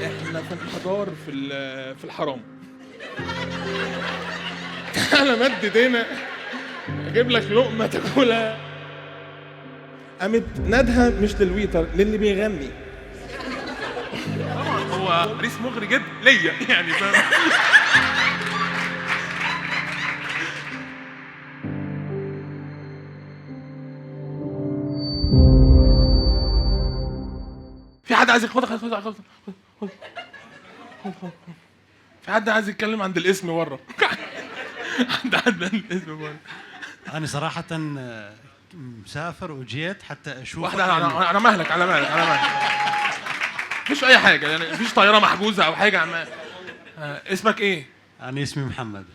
احنا في انحدار في الحرام. تعالى مد ايدينا اجيب لك لقمه تاكلها. قامت نادها مش للويتر، للي بيغني. طبعا هو ريس مغري جدا ليا يعني فاهم. في حد عايز خد. في حد عايز يتكلم عند الاسم بره. حد عند الاسم بره. انا صراحه مسافر وجيت حتى اشوف واحدة على مهلك على مهلك. مفيش اي حاجه يعني، مفيش طياره محجوزه او حاجه اسمك ايه؟ انا اسمي محمد.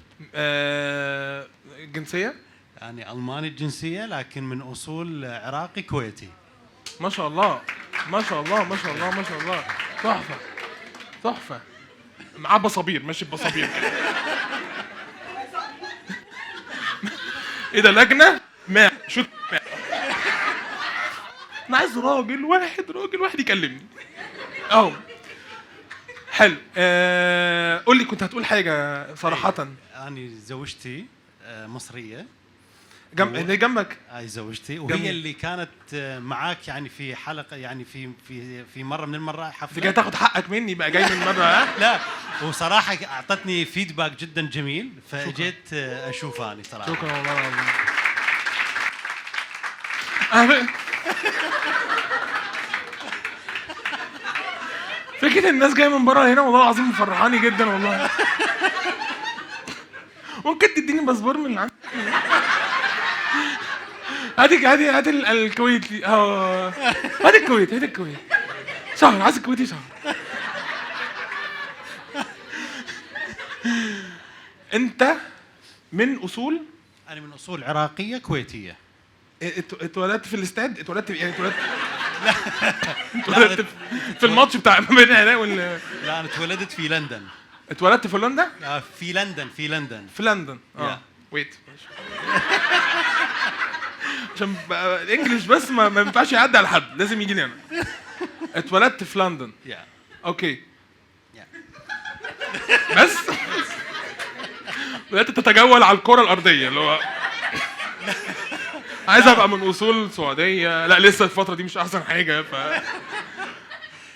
الجنسيه؟ يعني الماني الجنسيه لكن من اصول عراقي كويتي. ما شاء الله ما شاء الله ما شاء الله ما شاء الله. تحفه تحفه. معاه بصابير، ماشي بصابير. ايه ده لجنه؟ ما شو انا عايز راجل واحد يكلمني اهو. حلو. قول لي، كنت هتقول حاجه صراحه. انا زوجتي مصريه. اللي جنبك؟ زوجتي وهي اللي كانت معاك يعني في حلقه، يعني في مره من المرات حفله. انت جاي تاخد حقك مني بقى، جاي من مره ها؟ لا، وصراحه اعطتني فيدباك جدا جميل، فاجيت اشوفها انا صراحه. شكرا والله العظيم. فكرة الناس جايه من بره هنا والله العظيم مفرحاني جدا والله. ممكن تديني باسبور من عندك؟ هات الكويت. هات الكويت شهر، عايز الكويتي شهر. انت من اصول؟ انا من اصول عراقيه كويتيه. اتولدت في الاستاد؟ اتولدت في الماتش بتاع بين العراق لا، انا اتولدت في لندن. اتولدت في لندن؟ في لندن. ويت. عشان الانجليش بس ما ينفعش يعدي على حد، لازم يجيني انا. اتولدت في لندن. اوكي. بس بدأت تتجول على الكرة الأرضية، اللي هو عايز ابقى من اصول سعوديه. لا لسه الفتره دي مش احسن حاجه،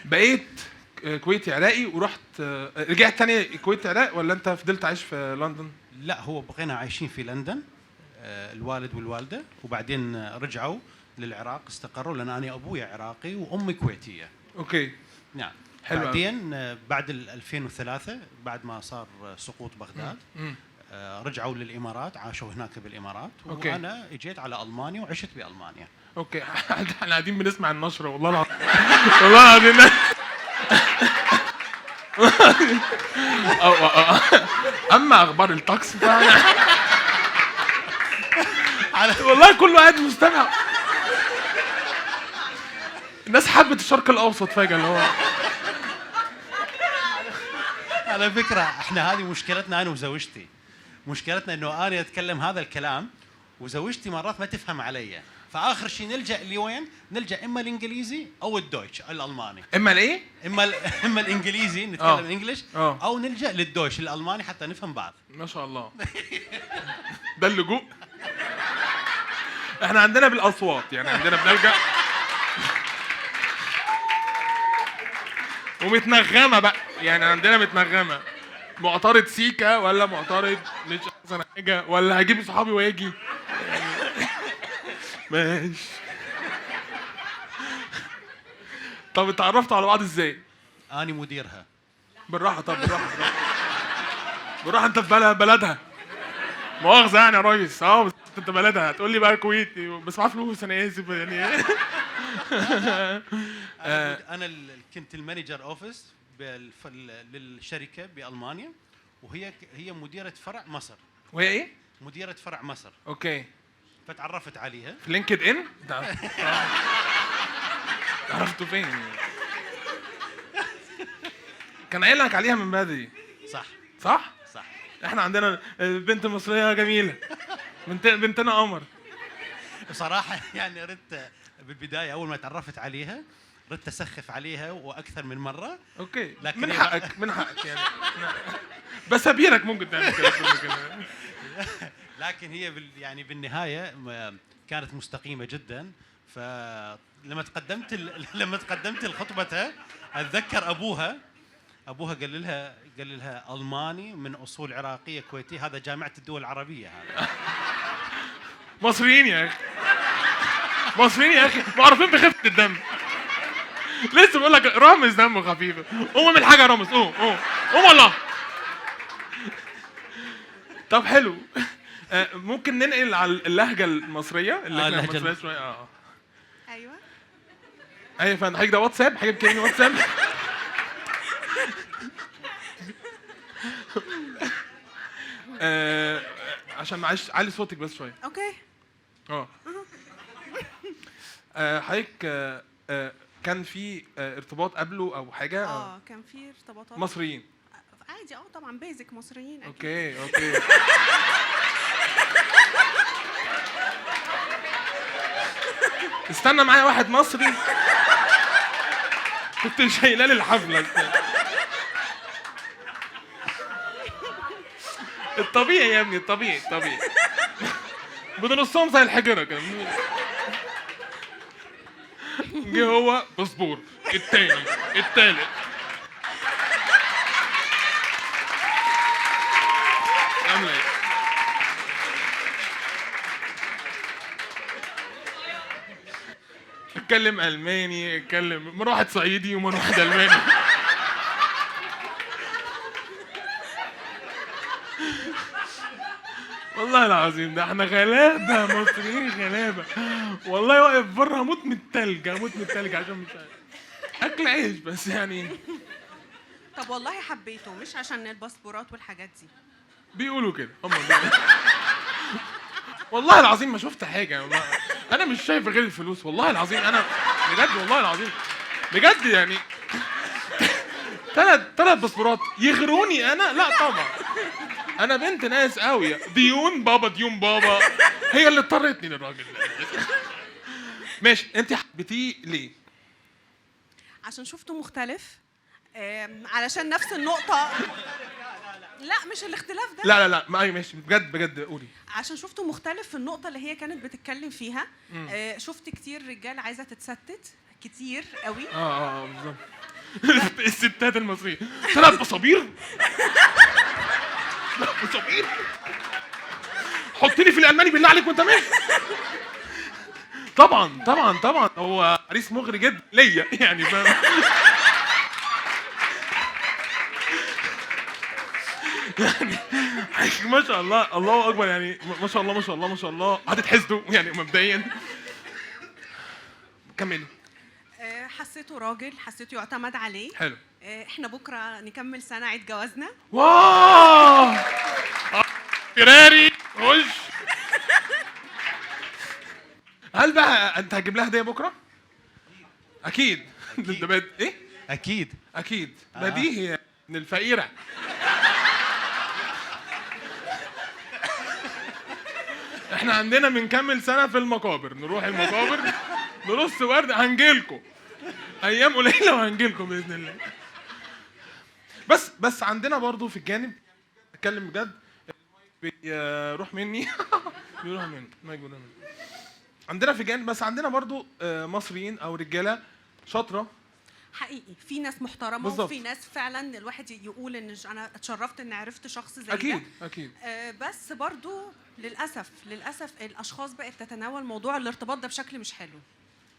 بقيت كويتي عراقي ورحت رجعت تاني كويت عراق، ولا انت فضلت عايش في لندن؟ لا، هو بقينا عايشين في لندن، الوالد والوالده، وبعدين رجعوا للعراق استقروا، لان انا ابوي عراقي وامي كويتيه. اوكي. نعم. حلو. بعدين بعد 2003 بعد ما صار سقوط بغداد رجعوا للامارات، عاشوا هناك بالامارات. أوكي. وانا اجيت على المانيا وعشت بالمانيا. اوكي. احنا قاعدين بنسمع النشره والله العظيم. والله العظيم. اما اخبار الطقس والله كله قاعد مستمع. الناس حبت الشرق الاوسط فجاه، اللي هو على فكره احنا هذه مشكلتنا انا وزوجتي. مشكلتنا انه انا اتكلم هذا الكلام وزوجتي مرات ما تفهم علي، فاخر شيء نلجا لوين؟ نلجا اما الانجليزي او الدويتش الالماني. اما الايه؟ اما الانجليزي نتكلم انجلش، او نلجا للدويتش الالماني حتى نفهم بعض. ما شاء الله. ده اللجوء. احنا عندنا بالاصوات، يعني عندنا بنلجا ومتنغمه بقى، يعني عندنا متنغمه. معترض سيكا ولا معترض مش احسن حاجه، ولا هجيب صحابي واجي يعني. ماشي. طب اتعرفتوا على بعض ازاي؟ اني مديرها. بالراحه. طب بالراحه انت في بلدها. مؤاخذه يعني يا ريس. بس انت بلدها، هتقول لي بقى كويتي بس معاه فلوس، انا اسف يعني. انا كنت المانجر اوفيس للشركه بالمانيا، وهي مديره فرع مصر. وهي ايه؟ مديره فرع مصر. اوكي. فتعرفت عليها في لينكد ان. عرفته فين؟ كان قايل لك عليها من بدري. صح. احنا عندنا بنت مصريه جميله، بنتنا قمر. بصراحه يعني اردت بالبدايه اول ما تعرفت عليها ردت اسخف عليها واكثر من مره. اوكي لكن من هي- حقك من حقك يعني. بس ابيرك ممكن تعمل كده لكن هي يعني بالنهايه كانت مستقيمه جدا. فلما تقدمت لما تقدمت لخطبتها اتذكر ابوها قال لها الماني من اصول عراقيه كويتي، هذا جامعه الدول العربيه هذا. مصريين يا اخي، مصريين يا اخي معروفين بخفه الدم. لسه بقول لك رامز دمه خفيف. قوم اعمل حاجه يا رامز، قوم قوم قوم والله. طب حلو. ممكن ننقل على اللهجه المصريه، اللهجه المصريه شويه. ايوه ايوه يا فندم، حضرتك ده واتساب، حضرتك بتكلمني واتساب. عشان معلش علي صوتك بس شويه. اوكي. اه حضرتك كان في ارتباط قبله او حاجه؟ كان في ارتباطات مصريين؟ عادي. طبعا بيزك مصريين اكيد. اوكي اوكي. استنى معايا واحد مصري كنت شايله لي الحفله. الطبيعي يا ابني، الطبيعي الطبيعي. بنرصهم زي الحجره كده. جه هو باسبور التاني التالت. عامله ايه؟ اتكلم الماني، اتكلم من واحد صعيدي ومن واحد الماني. والله العظيم ده احنا غلابه، مصريين غلابه. والله واقف بره هموت من التلج، هموت من التلج عشان مش عارف اكل عيش بس يعني. طب والله حبيته مش عشان الباسبورات والحاجات دي. بيقولوا كده هم بيقولوا. والله العظيم ما شفت حاجه والله. انا مش شايف غير الفلوس والله العظيم. انا بجد والله العظيم بجد يعني. ثلاث باسبورات يغروني انا؟ لا طبعا. انا بنت ناس قوي، ديون بابا ديون بابا، هي اللي اضطرتني للراجل ده. ماشي، انت حبيتيه ليه؟ عشان شفته مختلف. علشان نفس النقطة. لا مش الاختلاف ده. لا لا لا ما ماشي بجد بجد قولي. عشان شفته مختلف في النقطة اللي هي كانت بتتكلم فيها. شفت كتير رجال عايزة تتستت كتير قوي. بالظبط. الستات المصرية 3 مصابير. مصابير. حطني في الألماني بالله عليك وأنت ماشي. طبعا طبعا طبعا هو عريس مغري جدا ليا يعني فاهم. يعني ما شاء الله الله اكبر يعني ما شاء الله ما شاء الله ما شاء الله هتتحسدوا يعني مبدئيا. كملي. حسيته راجل، حسيته يعتمد عليه. حلو. احنا بكره نكمل سنه عيد جوازنا. واو فراري خش. هل بقى انت هتجيب لها هديه بكره؟ اكيد. ايه؟ اكيد اكيد بديهي من الفقيره. احنا عندنا بنكمل سنه في المقابر، نروح المقابر نرص ورد، هنجيلكم ايام قليله وهنجيلكم باذن الله. بس عندنا برضو في الجانب اتكلم بجد بيروح مني. بيروح مني ما يقول مني. عندنا في جانب بس عندنا برضو مصريين او رجاله شاطره حقيقي. في ناس محترمه بالزبط. وفي ناس فعلا الواحد يقول ان انا اتشرفت ان عرفت شخص زي اكيد ده. اكيد. بس برضو للاسف الاشخاص بقت تتناول موضوع الارتباط ده بشكل مش حلو.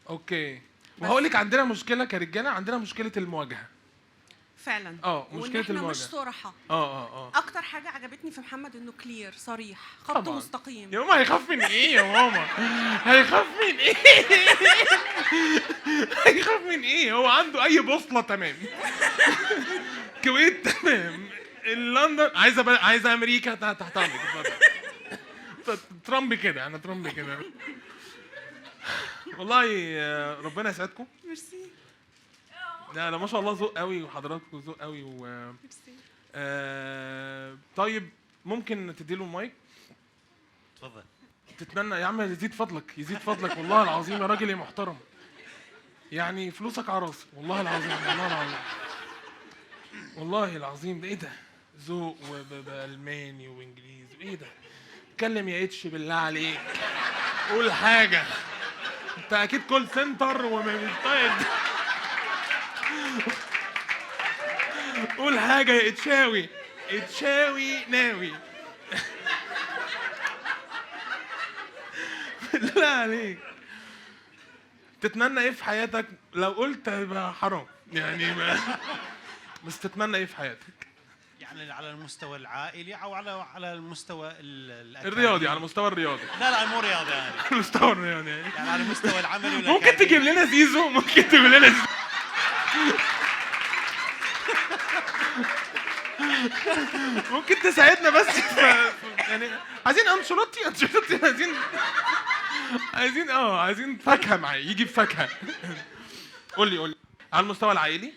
اوكي. وهقول لك عندنا مشكله كرجاله، عندنا مشكله المواجهه فعلا. مشكله احنا المواجهه مش صراحه. اكتر حاجه عجبتني في محمد انه كلير صريح، خط طبعاً. مستقيم. يا ماما هيخاف من ايه يا ماما؟ هيخاف من ايه؟ هيخاف من ايه؟ هو عنده اي بوصله تمام. الكويت تمام، لندن عايزه امريكا تحت امرك. ترامب كده، انا ترامب كده. والله ربنا يسعدكم. ميرسي. لا ما شاء الله ذوق قوي، وحضراتكم ذوق قوي ميرسي. طيب ممكن تديله المايك؟ تفضل. تتمنى يا عم يزيد فضلك، يزيد فضلك والله العظيم يا راجل يا محترم. يعني فلوسك على راسي والله العظيم، والله العظيم، والله العظيم. ده ايه ده؟ ذوق وبالماني وانجليزي، ايه ده؟ اتكلم يا اتش بالله عليك، قول حاجه. انت اكيد كول سنتر طيب، قول حاجه يا اتشاوي، اتشاوي ناوي. بالله عليك، تتمنى ايه في حياتك؟ لو قلت هيبقى حرام يعني بس تتمنى ايه في حياتك؟ يعني على المستوى العائلي او على المستوى الرياضي، على المستوى الرياضي. لا مو رياضي يعني. على المستوى الرياضي يعني على المستوى العملي ممكن تجيب لنا زيزو؟ ممكن تجيب لنا زيزو؟ ممكن تساعدنا بس يعني عايزين انشيلوتي، عايزين فاكهه معاه، يجي بفاكهه. قول لي على المستوى العائلي.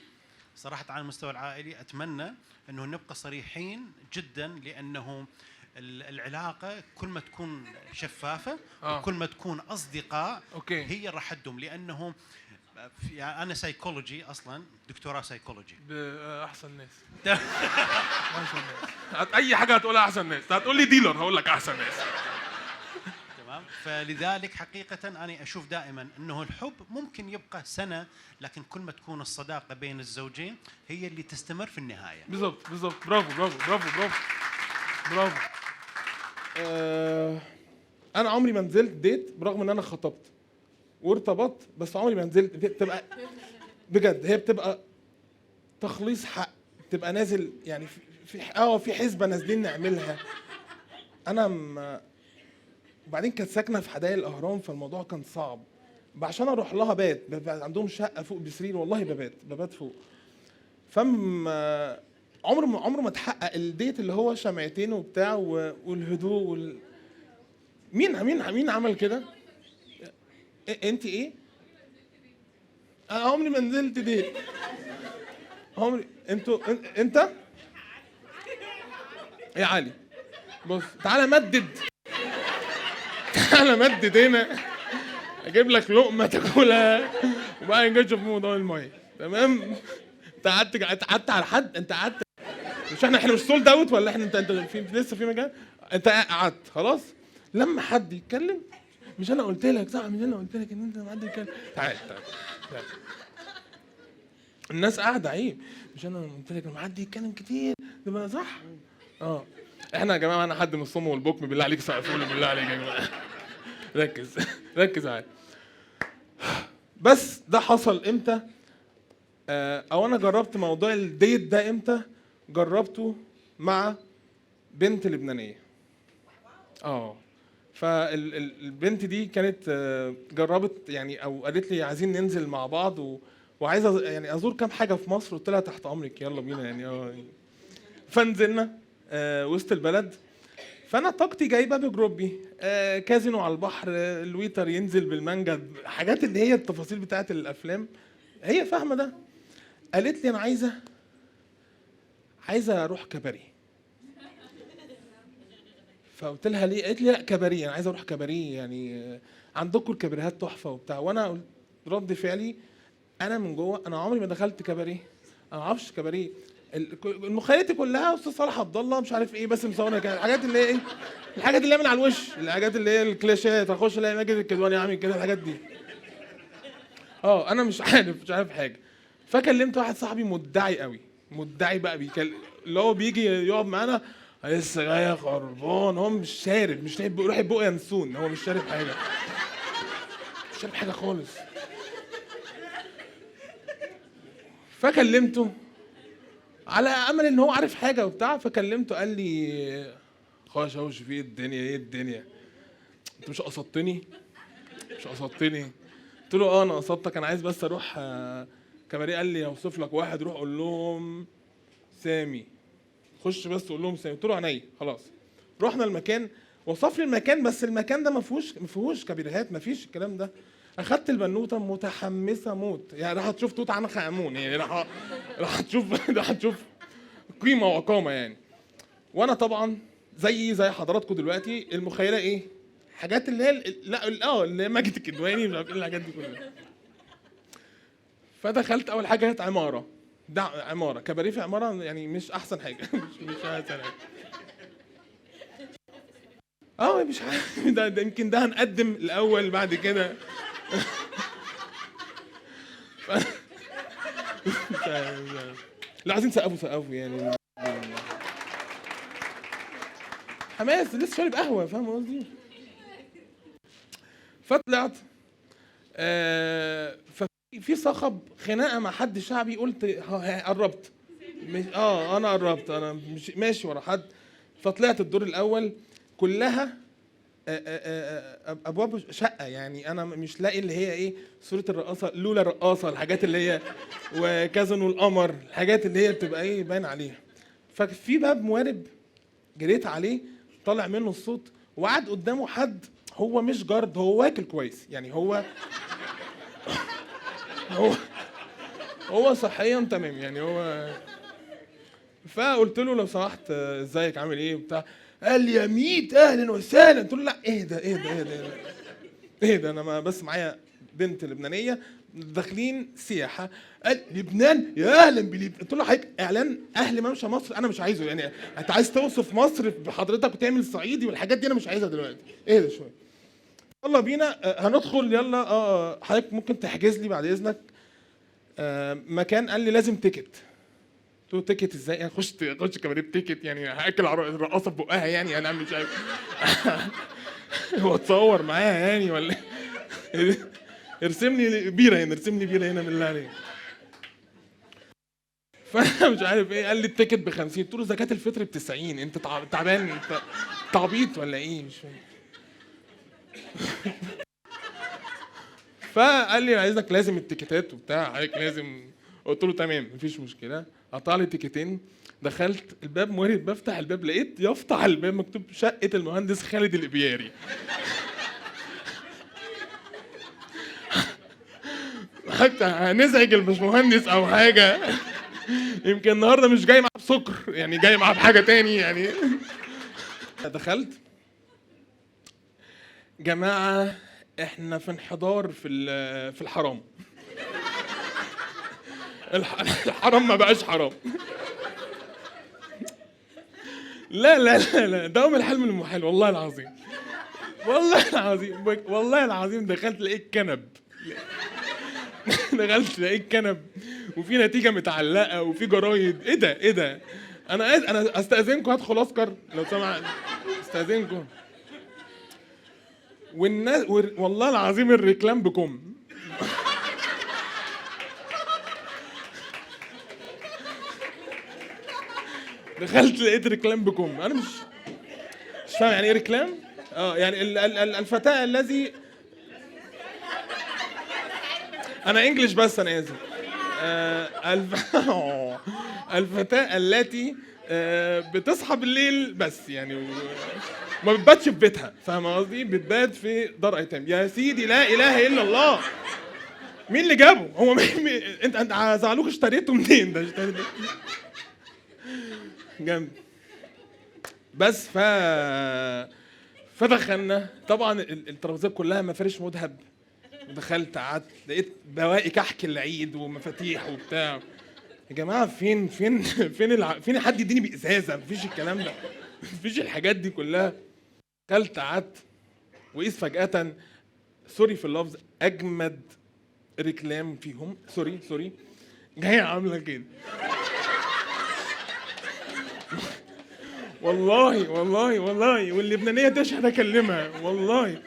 صراحة على المستوى العائلي أتمنى أنه نبقى صريحين جدا، لأنه العلاقة كل ما تكون شفافة وكل ما تكون أصدقاء أوكي. هي راح تدوم. لأنه يعني أنا سايكولوجي أصلا، دكتوراه سايكولوجي. أحسن ناس. أحسن ناس. أي حاجة هتقولها أحسن ناس، هتقول لي ديلر هقول لك أحسن ناس. تمام. فلذلك حقيقة أنا أشوف دائما أنه الحب ممكن يبقى سنة، لكن كل ما تكون الصداقة بين الزوجين هي اللي تستمر في النهاية. بالضبط. برافو. أنا عمري ما نزلت ديت برغم إن أنا خطبت وارتبطت، بس عمري ما نزلت. بتبقى بجد، هي بتبقى تخليص حق، بتبقى نازل يعني في حسبة نازلين نعملها. وبعدين كانت ساكنه في حدائق الاهرام، فالموضوع كان صعب عشان اروح لها بات عندهم شقه فوق بسرير، والله ببات فوق. عمره ما اتحقق الديت اللي هو شمعتين وبتاع والهدوء مين عمل كده؟ انت ايه؟ انا عمري ما نزلت ديت، عمري. انت يا علي بص، تعالى مدد هنا، اجيب لك لقمه تاكلها وبقى نشوف موضوع الميه. تمام؟ انت قعدت على حد؟ انت قعدت؟ مش احنا مش سولد اوت ولا احنا؟ انت لسه في مجال؟ انت قعدت خلاص. لما حد يتكلم، مش انا قلت لك صح؟ مش انا قلت لك ان انت ما حد يتكلم؟ تعال. الناس قاعده، عيب. مش انا قلت لك لما حد يتكلم كتير ده بقى صح؟ احنا يا جماعه، انا حد من الصم والبكم، بالله عليك سقفوا لي، بالله عليك يا جماعه. ركز معايا. بس ده حصل امتى؟ او انا جربت موضوع الديت ده امتى؟ جربته مع بنت لبنانيه. فالبنت دي كانت جربت يعني، او قالت لي عايزين ننزل مع بعض وعايزه يعني ازور كام حاجه في مصر. قلت لها تحت امرك، يلا بينا يعني. فنزلنا وسط البلد. فانا طاقتي جايبه بجروبي، كازينو على البحر، الويتر ينزل بالمانجا، حاجات اللي هي التفاصيل بتاعت الافلام، هي فاهمه ده. قالت لي انا عايزه اروح كباري. فقلت لها ليه؟ قالت لي لا كباري، انا عايزه اروح كباري يعني، عندكم الكباريهات تحفه وبتاع. وانا رد فعلي انا من جوه، انا عمري ما دخلت كباري، انا ما اعرفش كباري. المخيلتي كلها استاذ صلاح عبد الله مش عارف ايه، بس مصورنا كده الحاجات اللي هي ايه، الحاجات اللي هي من على الوش، الحاجات اللي هي الكليشيهات، اخش الاقي ماجد الكدواني عامل كده، الحاجات دي. انا مش عارف حاجه. فكلمت واحد صاحبي مدعي بقى اللي هو بيجي يقعد معانا، لسه جاي خربان، هو مش شارب، مش يروح يبقى ينسون، هو مش شارب حاجه خالص. فكلمته على امل ان هو عارف حاجه وبتاع. فكلمته قال لي خش في ايه الدنيا، انت مش قصدتني؟ قلت له انا قصدتك، انا عايز بس اروح كباريه. قال لي اوصف لك واحد، روح قول لهم سامي، خش بس قول لهم سامي. قلت له عينيا. خلاص رحنا المكان، وصف لي المكان، بس المكان ده ما فيهوش كباريهات، ما فيش الكلام ده. اخدت البنوته متحمسه موت، يعني راح تشوف توت عنخ امون، يعني راح تشوف قيمه وقامه يعني. وانا طبعا زي حضراتكم دلوقتي، المخيله ايه؟ حاجات اللي هي اللي هي ماجد الكدواني، مش عارف ايه الحاجات دي كلها. فدخلت اول حاجه كانت عماره، ده عماره كباريه في عماره، يعني مش احسن حاجه مش احسن حاجه. مش عارف ده يمكن ده هنقدم الاول بعد كده. مش عارف. لا عايزين سقفوا يعني حماس، لسه شارب قهوه، فاهم قصدي؟ فطلعت في صخب خناقه مع حد شعبي، قلت قربت، مش انا قربت، انا مش ماشي ورا حد. فطلعت الدور الاول كلها ابواب شقه، يعني انا مش لاقي اللي هي ايه، صوره الرقاصه لولا رقاصه، الحاجات اللي هي وكازن والقمر، الحاجات اللي هي بتبقى ايه باين عليها. ففي باب موارب جريت عليه، طالع منه الصوت، وقعد قدامه حد هو مش جارد، هو واكل كويس، يعني هو هو صحيا تمام يعني هو. فقلت له لو سمحت ازيك عامل ايه وبتاع، قال لي يا ميت اهلا وسهلا. قلت له لا ايه ده انا ما بس معايا بنت لبنانيه داخلين سياحه. قال لبنان يا اهلا بلبنان. قلت له حضرتك اعلان اهل ممشى مصر انا مش عايزه، يعني انت عايز توصف مصر بحضرتك وتعمل صعيدي والحاجات دي انا مش عايزها دلوقتي، ايه ده شويه. يلا بينا هندخل يلا. حضرتك ممكن تحجز لي بعد اذنك مكان. قال لي لازم تيكت. قلت له تيكت ازاي؟ يعني اخش كباريه بتيكت، يعني هاكل الرقاصه في بقها يعني انا مش عارف هو اتصور معاها يعني ولا إيه؟ ارسم لي بيره هنا، ارسم لي بيره هنا بالله عليك. فانا مش عارف ايه. قال لي التيكت ب 50. قلت له زكاه الفطر ب 90، انت تعبان، انت تعبيط ولا ايه؟ مش فاهم. فقال لي عايزك لازم التيكيتات وبتاع، عليك لازم. قلت له تمام مفيش مشكله. قطع لي تيكيتين، دخلت الباب موارد، بفتح الباب لقيت يافطة على الباب مكتوب شقه المهندس خالد الابياري. حتى هنزعج الباشمهندس او حاجه، يمكن النهارده مش جاي معاه بسكر، يعني جاي معاه بحاجه تاني يعني. دخلت، جماعه احنا في انحدار في الحرام. الحرام ما بقاش حرام. لا دوام الحال من المحال، والله العظيم والله العظيم دخلت لقيت كنب. دخلت لقيت كنب وفي نتيجه متعلقه وفي جرايد. ايه ده انا استاذنكم هدخل اسكر لو سمحت، استاذنكم. والناس والله العظيم الريكلام بكم. دخلت لقيت ريكلام بكم. انا مش فاهم يعني ايه ريكلام. يعني الفتاة الذي انا انجلش بس انا اسف. الفتاة التي بتصحى بالليل بس يعني ما بتباتش في بيتها، فاهم قصدي؟ بتبات في دار ايتام. يا سيدي لا اله الا الله، مين اللي جابه؟ هو انت زعلوك اشتريته منين ده؟ اشتريته جامد. بس فدخلنا طبعا الترابيزات كلها مفارش مذهب. ودخلت قعدت لقيت بواقي كحك العيد ومفاتيح وبتاع. يا جماعه فين حد يديني بازازه؟ مفيش الكلام ده، مفيش الحاجات دي كلها. دخلت قعدت، وقيس فجاه سوري في اللفظ اجمد ريكلام فيهم، سوري جايه عامله كده. والله واللبنانيه تشهد اكلمها، والله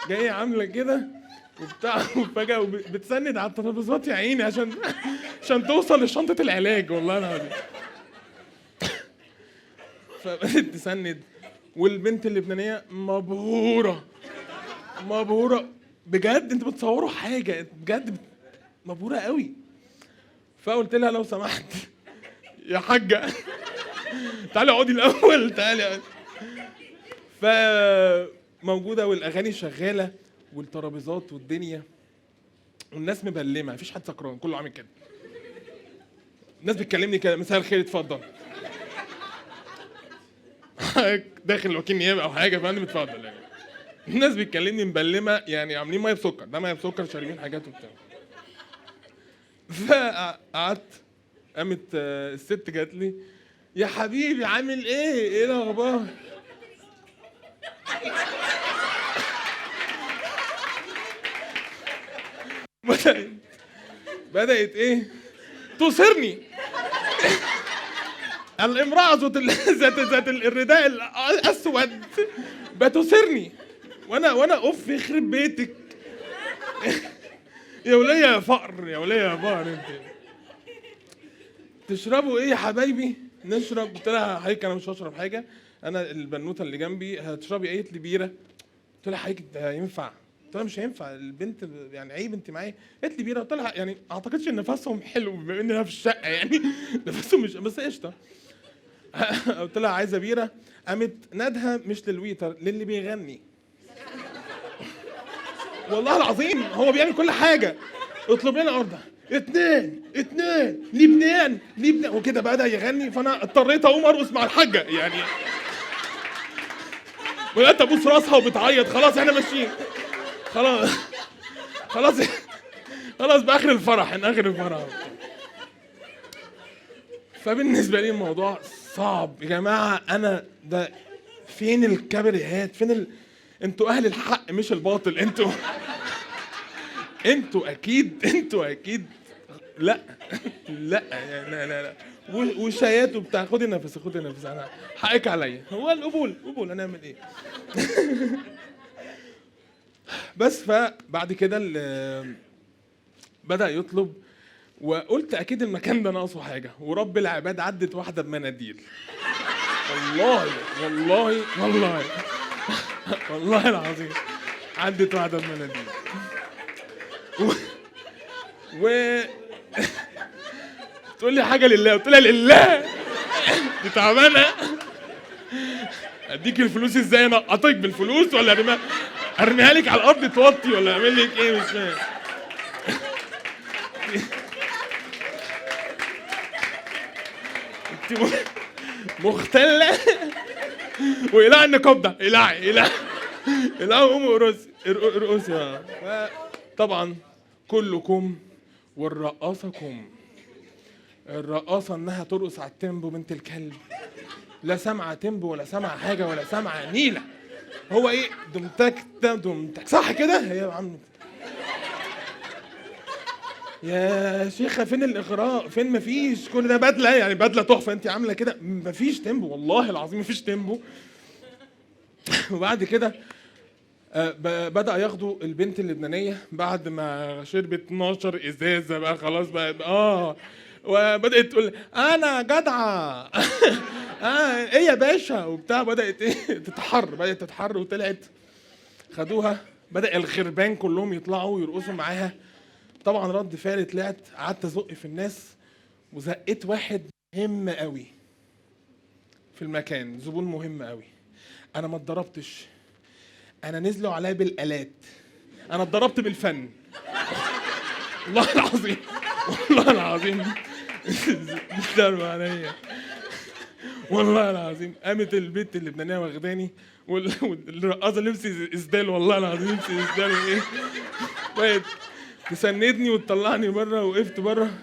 جايه عامله كده وبتاع. وفجاه بتسند على الترابيزات يا عيني عشان توصل لشنطه العلاج، والله العظيم. فبدت تسند، والبنت اللبنانيه مبهوره بجد. انتوا بتصوروا حاجه بجد، مبهوره قوي. فقلت لها لو سمحت يا حاجه تعالي اقعدي الاول، تعالي. فموجوده والاغاني شغاله والترابيزات والدنيا والناس مبلمه، مفيش حد سكران، كله عامل كده. الناس بتكلمني كده مساء الخير اتفضل. داخل وكيل نيابه او حاجه، فانا اتفضل يعني. الناس بتكلمني مبلمه، يعني عاملين ميه بسكر، ده ميه بسكر شاربين حاجات وبتاع. فقعدت، قامت الست جات لي، يا حبيبي عامل ايه الاخبار؟ بدأت ايه تصرني. الامرأة ذات الرداء الأسود بتسرني، وأنا أوف يخرب بيتك. يا ولية يا فقر، يا ولية يا فقر أنت. تشربوا إيه يا حبايبي؟ نشرب. قلت لها حضرتك أنا مش هشرب حاجة، أنا البنوتة اللي جنبي هتشربي إيه؟ قالت لي بيرة. قلت لها حضرتك ده ينفع؟ قلت لها مش هينفع، البنت يعني عيب انت معايا. قالت لي بيرة. قلت لها يعني اعتقدش ان نفسهم حلو بما اننا في الشقه يعني نفسهم مش بس قشطه. قلت لها عايزه بيره، قامت نادها مش للويتر، للي بيغني. والله العظيم هو بيعمل كل حاجه. اطلب لنا اوردر، اتنين لبنان وكده بدا يغني، فانا اضطريت اقوم ارقص مع الحاجه يعني. بدات ابوس راسها وبتعيط. خلاص احنا ماشيين، خلاص باخر الفرح، اخر الفرح. فبالنسبه لي الموضوع صعب يا جماعه. انا ده فين الكبريات؟ فين انتوا اهل الحق مش الباطل. انتوا اكيد لا لا وشايات وبتاع. خدي نفس انا حقك عليا. هو القبول هنعمل ايه؟ بس فبعد كده بدأ يطلب، وقلت اكيد المكان ده ناقصه حاجه، ورب العباد عدت واحده بمناديل. والله العظيم عدت واحده بمناديل. تقول لي حاجه لله، قلت لها لله دي تعبانه. اديك الفلوس ازاي؟ انا اقطعك بالفلوس ولا ارميها لك على الارض توطي ولا اعمل لك ايه؟ مش فاهم. انت مختله. وإلى النقاب ده إلى قومي ارقصي. طبعا كلكم والرقاصه الرقاصه انها ترقص على التيمبو بنت الكلب، لا سامعه تيمبو ولا سامعه حاجه ولا سامعه نيله. هو ايه دمتك صح كده؟ هي عم يا شيخه فين الاغراء؟ فين؟ مفيش. كل ده بدله يعني، بدله تحفه انت عامله كده، مفيش تيمبو والله العظيم مفيش تيمبو. وبعد كده بدأ ياخدوا البنت اللبنانيه بعد ما شربت 12 ازازه بقى خلاص بقى وبدأت تقول انا جدعه. ايه يا باشا وبتاع. بدأت تتحر وطلعت. خدوها، بدأ الخربان كلهم يطلعوا يرقصوا معاها. طبعا رد فعل طلعت قعدت ازق في الناس، وزقيت واحد مهم قوي في المكان، زبون مهم قوي. انا ما اتضربتش، انا نزلوا عليا بالالات، انا اتضربت بالفن. والله العظيم ضرب عليا والله العظيم. قامت البنت اللبنانيه واخداني، والرقاصه لبسي اسدال، والله العظيم لبسي اسدال ايه، بقت تسندني وتطلعني بره. وقفت بره،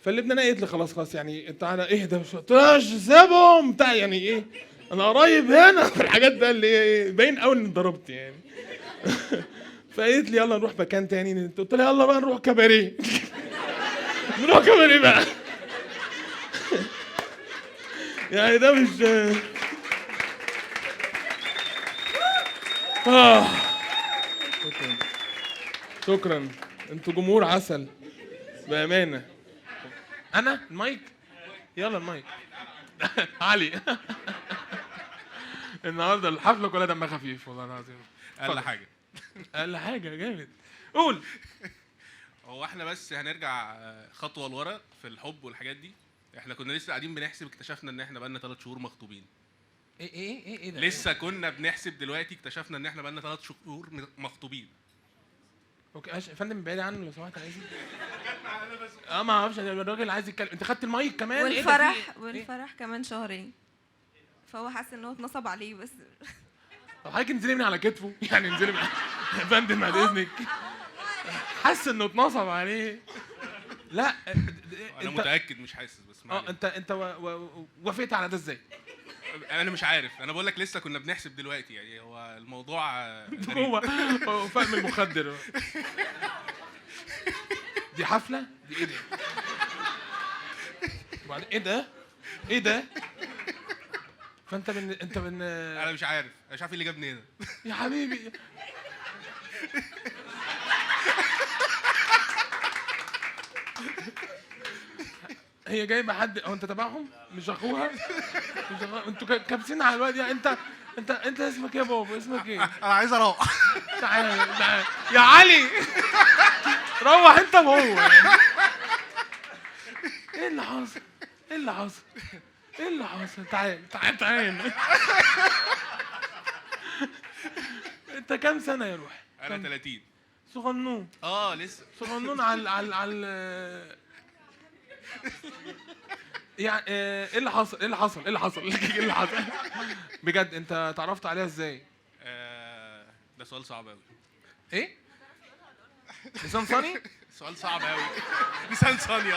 فاللبنانيه قالت لي خلاص يعني تعالى اهدى. قلت لها سيبهم بتاع يعني ايه، انا قريب هنا في الحاجات ده اللي ايه باين قوي اني اتضربت يعني. فقالت لي يلا نروح مكان تاني. قلت لها يلا بقى نروح كباريه. نروح كباريه بقى. يعني ده مش شكرا. انتوا جمهور عسل بامانه. انا المايك، يلا المايك. علي. النهارده الحفله كلها دمها خفيف والله العظيم. اقل حاجه جامد. قول. هو احنا بس هنرجع خطوه لورا في الحب والحاجات دي. احنا كنا لسه قاعدين بنحسب، اكتشفنا ان احنا بقالنا 3 شهور مخطوبين. ايه ده؟ لسه كنا بنحسب دلوقتي اكتشفنا ان احنا بقالنا 3 شهور مخطوبين. اوكي يا فندم بعيد عنه لو سمحت. عايز ما اعرفش، الراجل عايز يتكلم. انت خدت المايك كمان؟ والفرح كمان شهرين، فهو حاسس ان هو اتنصب عليه. بس طب حضرتك انزلي من على كتفه يعني، انزلي من يا فندم بعد اذنك. حاسس انه اتنصب عليه. لا انا متاكد مش حاسس بس ما علينا. انت وافقت على ده ازاي؟ انا مش عارف، انا بقول لك لسه كنا بنحسب دلوقتي، يعني هو الموضوع غريب. هو فهم المخدر. دي حفله؟ دي ايه ده؟ وبعدين ايه ده؟ فانت انا مش عارف ايه اللي جابني هنا. يا حبيبي هي جايبه حد او انت تبعهم؟ مش اخوها؟ انتوا كابسين على الواد يعني. انت اسمك ايه يا بابا؟ اسمك ايه؟ انا عايز اروح. تعال يا علي، روح انت وهو يعني. ايه اللي حصل؟ تعال انت كام سنه يا روحي؟ انا 30. صغنون لسه صغنون على يعني ايه اللي حصل بجد؟ انت اتعرفت عليها ازاي؟ ده سؤال صعب قوي. ايه؟ لسان صني؟ سؤال صعب قوي. لسان صني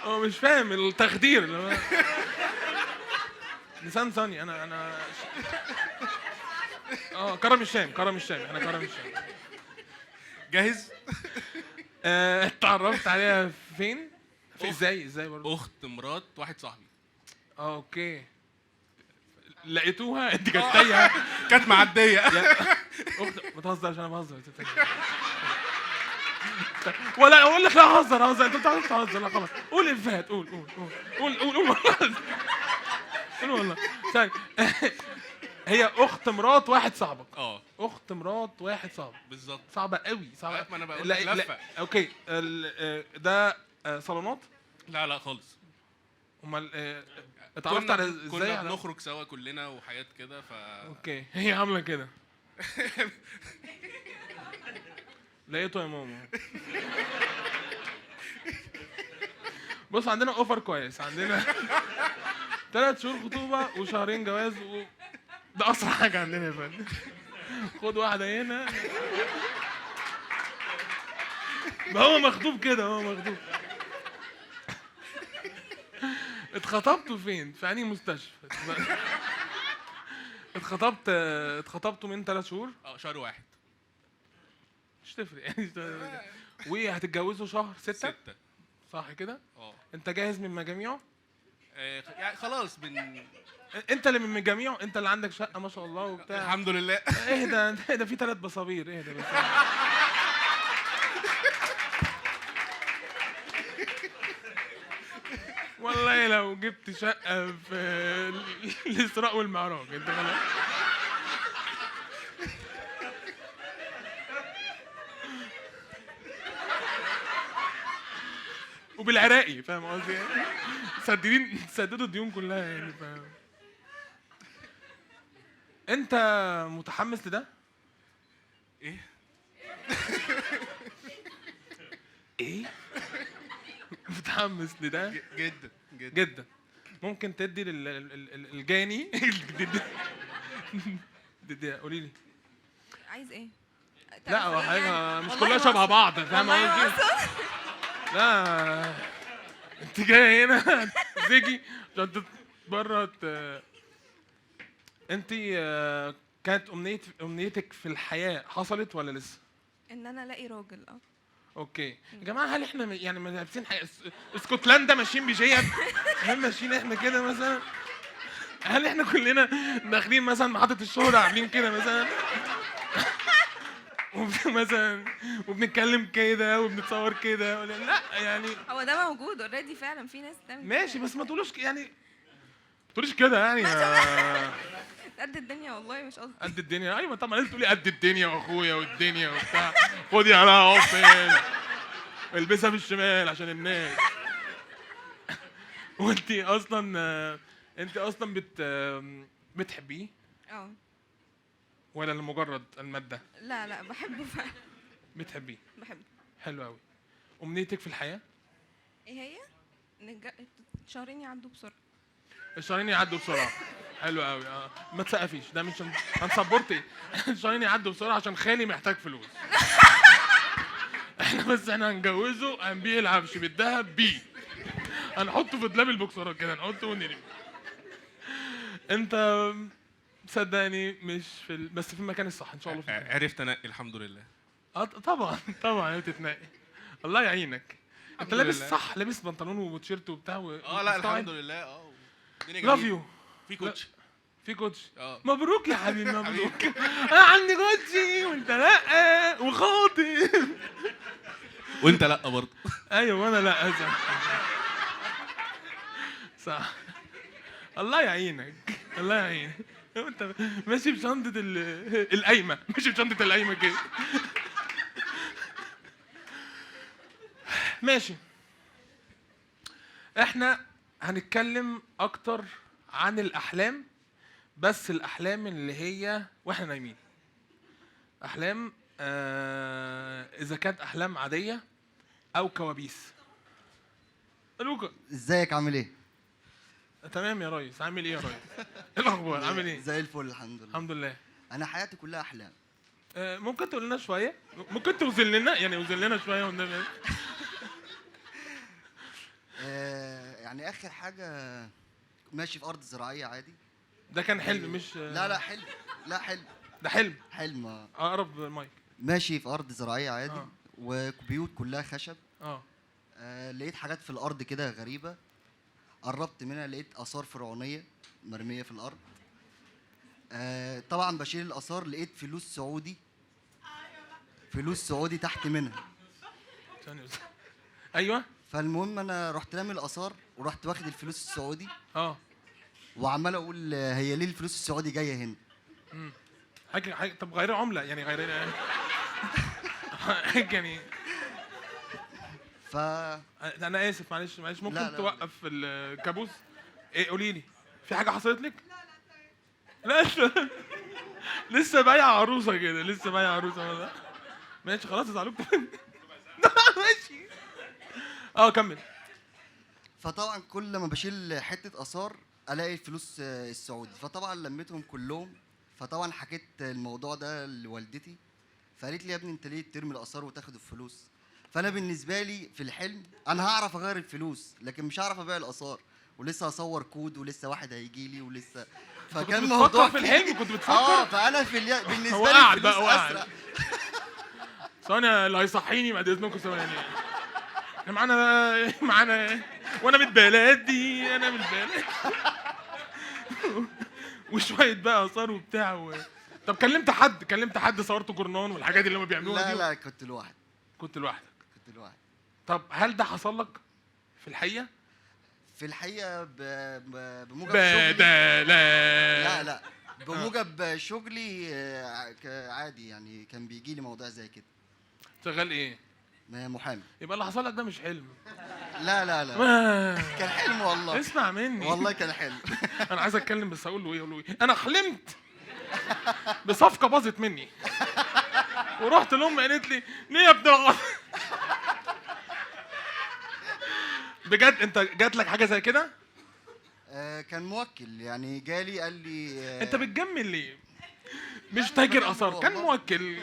هو مش فاهم التخدير اللي هو لسان صني. انا كرم الشام احنا كرم الشام. جاهز؟ اتعرفت عليها فين؟ ازاي برضه؟ اخت مرات واحد صاحبي. اوكي. لقيتوها؟ انت كانت تايهه؟ كانت معديه. اخت ما تهزرش، انا بهزر. ولا اقول لك لا هزر انت بتعرف تهزر. لا خلاص قول افيهات. قول والله ثاني. هي اخت مرات واحد صاحبك؟ اخت مرات واحد صاحبك بالظبط. صعبه قوي. ما انا بقول لك لفه. اوكي. ده صالونات؟ لا خالص. امال اتعرفت على ازاي؟ كنا بنخرج سوا كلنا وحاجات كده اوكي. هي عامله كده. لقيته يا ماما. بص عندنا اوفر كويس. عندنا 3 شهور خطوبه وشهرين جواز ده اسرع حاجه عندنا يا فندم. خد واحده هنا. ما هو مخطوب كده. اتخطبتوا فين؟ في انهي مستشفى؟ اتخطبتوا من 3 شهور؟ شهر واحد. مش تفرق يعني. وهتتجوزوا شهر 6 صح كده؟ انت جاهز من مجاميعه؟ يعني خلاص انت اللي من مجاميعه؟ انت اللي عندك شقه ما شاء الله وبتاع؟ الحمد لله. اهدى في 3 بصابير. اهدى بس. والله لو جبت شقه في الاسراء والمعراج انت خلاص. وبالعراقي فاهم قصدي؟ سددوا الديون كلها يعني. فاهم؟ انت متحمس لده؟ ايه؟ متحمس لده؟ جدا. ممكن تدي الجاني قولي لي عايز ايه؟ لا هو حاجه مش والله كلها شبه بعض فاهم قصدي؟ لا انت جاي هنا زيجي عشان بره انت كانت امنيتك في الحياه حصلت ولا لسه؟ ان انا الاقي راجل. اوكي يا جماعه، هل احنا يعني لابسين اسكتلندا ماشيين بجيب؟ هل ماشيين احنا كده مثلا؟ هل احنا كلنا داخلين مثلا محطه الشهرة عاملين كده مثلا؟ مثلا وبنتكلم كده وبنتصور كده ولا لا؟ يعني هو ده موجود اوريدي فعلا، في ناس بتعمل ماشي بس ما تقولوش يعني ما تقوليش كده يعني. قد الدنيا والله مش قصدي. قد الدنيا؟ ايوه طبعا لازم تقولي قد الدنيا واخويا والدنيا وبتاع. خدي عليها فين البسها في الشمال عشان الناس. وانت اصلا بتحبيه ولا لمجرد الماده؟ لا بحبه فعلا. بتحبيه؟ بحبه. حلو قوي. امنيتك في الحياه ايه هي؟ شهرين يعدوا بسرعه. الشهرين يعدوا بسرعه. حلو قوي. ما تسقفيش، ده مش هنسبورت ايه. الشهرين يعدوا بسرعه عشان خالي محتاج فلوس. احنا هنجوزه، هنبيع العفش بالذهب بيه، هنحطه في دولاب البوكسرات كده، نحطه ونرمي. انت صدقني مش بس في المكان الصح ان شاء الله. عرفت انقي الحمد لله. طبعا طبعا تتنقي. الله يعينك. انت الحمد لابس لله. صح، لابس بنطلون وتيشيرت وبتاع لا الحمد لله. الدنيا لاف جميلة. يو. في كوتش. في كوتش. اه مبروك يا حبيبي، مبروك. انا عندي كوتشي وانت لا وخاطب. وانت لا برضه. ايوه وانا لا صح. صح. الله يعينك، الله يعينك. انت ماشي بشنطة القايمة، ماشي بشنطة القايمة كده. ماشي. احنا هنتكلم اكتر عن الاحلام، بس الاحلام اللي هي واحنا نايمين. احلام اذا كانت احلام عادية او كوابيس. لوكا ازيك عامل ايه؟ تمام يا ريس، عامل ايه يا ريس؟ ايه الاخبار؟ عامل ايه؟ زي الفل الحمد لله. الحمد لله. انا حياتي كلها احلام. ممكن تقول لنا شويه؟ ممكن توزن لنا، يعني وزن لنا شويه والنبي. يعني اخر حاجه ماشي في ارض زراعيه عادي. ده كان حلم مش لا حلم. لا حلم. ده حلم. حلم اقرب المايك. ماشي في ارض زراعيه عادي. وبيوت كلها خشب. لقيت حاجات في الارض كده غريبه، قربت منها لقيت اثار فرعونيه مرميه في الارض. طبعا بشيل الاثار لقيت فلوس سعودي. فلوس سعودي تحت منها. ايوه. فالمهم انا رحت رامي الاثار ورحت واخد الفلوس السعودي. وعمال اقول هي ليه الفلوس السعودي جايه هنا؟ حاجه طب غير عمله، يعني غير يعني انا اسف، معلش ممكن لا توقف الكابوس؟ ايه قولي لي، في حاجه حصلت لك؟ لا لسه بايع عروسه كده، لسه بايع عروسه ولا؟ ماشي خلاص ازعلوك. ماشي. كمل. فطبعا كل ما بشيل حته اثار الاقي الفلوس السعودي، فطبعا لميتهم كلهم. فطبعا حكيت الموضوع ده لوالدتي، فقالت لي يا ابني انت ليه ترمي الاثار وتاخد الفلوس؟ فانا بالنسبه لي في الحلم انا هعرف اغير الفلوس، لكن مش هعرف ابيع الاثار، ولسه هصور كود، ولسه واحد هيجي لي، ولسه فكان موضوع في الحلم كنت بتفكر. فانا بالنسبه لي الفلوس اسرع. ثواني اللي هيصحيني بعد اذنكم ثواني. احنا معانا وانا من بلدي، انا من بلدي. وشويه بقى اثار وبتاع طب كلمت حد صورته جورنان والحاجات اللي هم بيعملوها دي؟ لا كنت لوحدي. كنت لوحدك. طب هل ده حصل لك في الحقيقه؟ في الحقيقه بموجب شغلي. لا بموجب شغلي عادي، يعني كان بيجي لي موضوع زي كده. شغال ايه؟ محامي. يبقى اللي حصل لك ده مش حلم. لا كان حلم والله. اسمع مني والله كان حلم. انا عايز اتكلم بس اقول له ايه. انا حلمت بصفقه باظت مني، ورحت لامي قالت لي ليه يا ابن الغلط. بجد انت جات لك حاجه زي كده؟ كان موكل يعني جالي قال لي انت بتجمل ليه؟ مش تاجر اثار، كان موكل.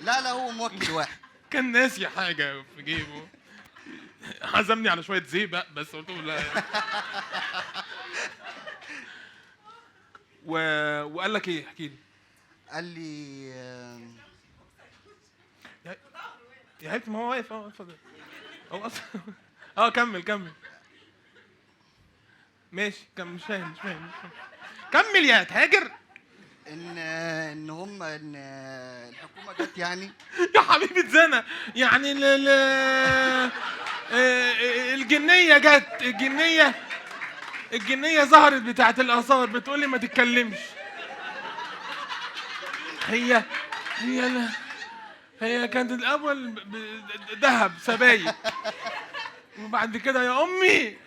لا هو موكل واحد. كان ناسي حاجه في جيبه، عزمني على شويه زيبق بس قلت له لا. وقال لك ايه؟ احكي لي. قال لي يا حبيبتي ما هو واقف. اتفضل. هو اصلا كمل. ماشي كمل. مش فاهم. كمل يا تاجر. ان الحكومه جت يعني. يا حبيبي زنا يعني الجنيه جت. الجنيه ظهرت بتاعت الاثار، بتقول لي ما تتكلمش. هي كانت الاول ذهب سبايك، وبعد كده يا امي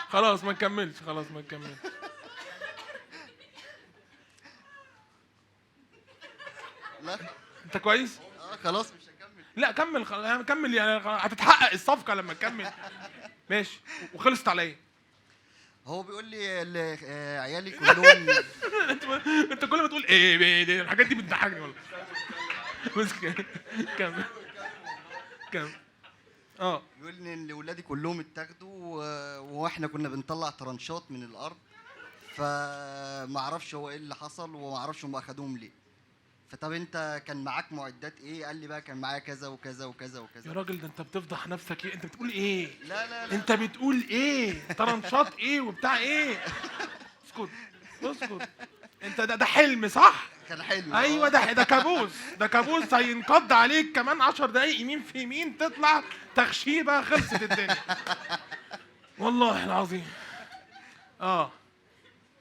خلاص ما نكملش. لا انت كويس؟ خلاص مش هكمل. لا كمل يعني هتتحقق الصفقه لما تكمل. ماشي. وخلصت على ايه؟ هو بيقول لي عيالي كلهم انت كل ما تقول ايه الحاجات دي بتضحكني والله. بس كمل كمل. اه بيقول لي ان ولادي كلهم اتاخدوا واحنا كنا بنطلع ترنشات من الارض، فما اعرفش هو ايه اللي حصل وما اعرفش هم اخدوهم ليه. فطب انت كان معاك معدات ايه؟ قال لي بقى كان معايا كذا وكذا وكذا يا وكذا. راجل، ده انت بتفضح نفسك. ايه انت بتقول ايه؟ لا لا لا انت بتقول ايه؟ طرنشات ايه وبتاع ايه؟ اسكت اسكت. انت ده حلم صح؟ كان حلو. ايوه ده كابوس. ده كابوس هينقض عليك كمان 10 دقايق يمين في يمين تطلع تخشيبه خلصت الدنيا. والله العظيم.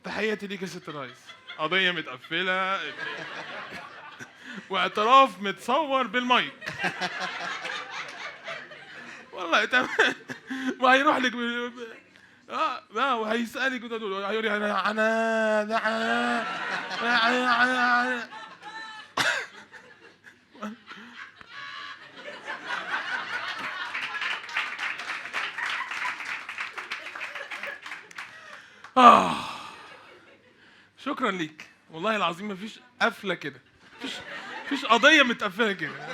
تحياتي ليك يا ست رئيس. قضية متقفلة واعتراف متصور بالمايك. والله تمام. وهيروح لك وهيسألك هيقول لي انا شكرا ليك والله العظيم. مفيش قفله كده، مفيش قضيه متقفله كده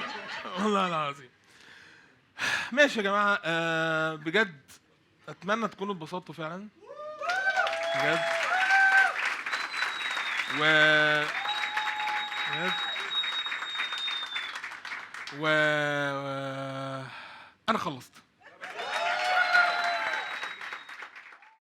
والله العظيم. ماشي يا جماعه. بجد اتمنى تكونوا اتبسطتوا فعلا بجد. بجد انا خلصت.